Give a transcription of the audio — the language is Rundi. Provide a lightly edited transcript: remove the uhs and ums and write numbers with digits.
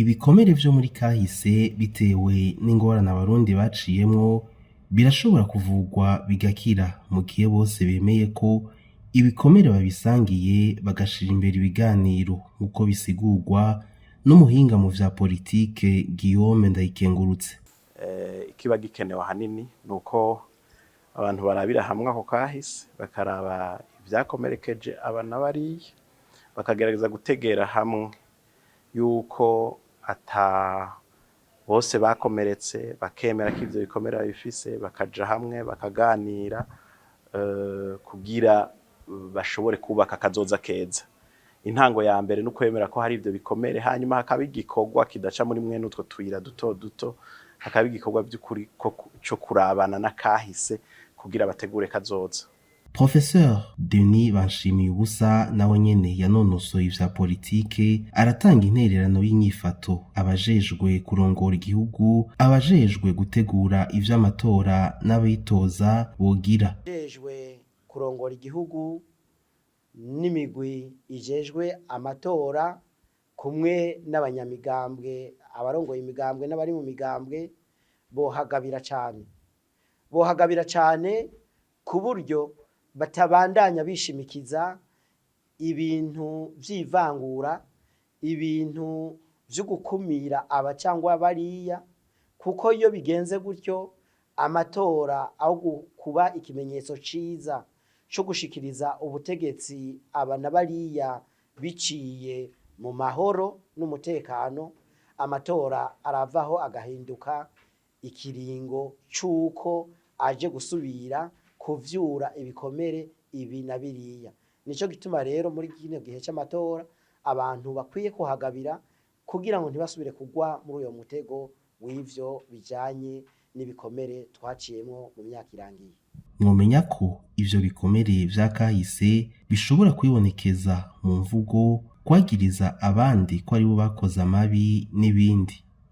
ibikomere vyo muri kahise bitewe n'ingorane abarundi baciyemwo birashobora kuvugwa bigakira mu gihe bose bemeye ko ibikomere babisangiye bagashira imbere ibiganiro nk'uko bisigurwa n'umuhinga mu vya politike Guillaume Ndayikengurutse. Ikiba gikenewe ahanini nuko abantu barabira hamwe ako kahise bakaraba ivyakomerekeje abana bariya bakagerageza gutegera hamwe yuko ata bose bakomeretse bakemera ko ivyo bikomera bifise bakaja hamwe bakaganira kugira bashobore kubaka kazoza keza. Intango ya mbere no kwemera ko hari ivyo bikomere hanyuma hakaba igikorwa kidaca muri mwene utwo tuyira duto duto hakaba igikorwa by'ukuri cyo kurabana na kahise kugira bategure kazoza. Professeur Denis Banshimiyubusa nawe nyene yanonosoye ivya politike aratanga intererano y'inyifato abajejwe kurongora igihugu abajejwe gutegura ivy'amatora n'abitoza bogira. Abajejwe kurongora igihugu n'imigwi ijejwe amatora kumwe n'abanyamigambwe abarongoye imigambwe n'abari mu migambwe bohagabira cane ku buryo batabandanya bishimikiza ibintu vy'ivangura ibintu vyo gukumira aba cyangwa bariya kuko iyo bigenze gutyo amatora aho kuba ikimenyetso ciza cyo gushikiriza ubutegetsi abana bariya biciye mu mahoro n'umutekano amatora aravaho agahinduka ikiringo cuko aje gusubira kuvyura ibikomere ibi na biriya. Nico gituma rero muri kino gihe cy'amatora abantu bakwiye kuhagabira kugira ngo ntibasubire kugwa muri uyo mutego w'ivyo bijanye n'ibikomere twaciyemo mu myaka irangiye. Mwomenya ko ivyo bikomere vya kahise bishobora kwibonekeza mu mvugo kwagiriza abandi ko ari bo bakoze amabi n'ibindi.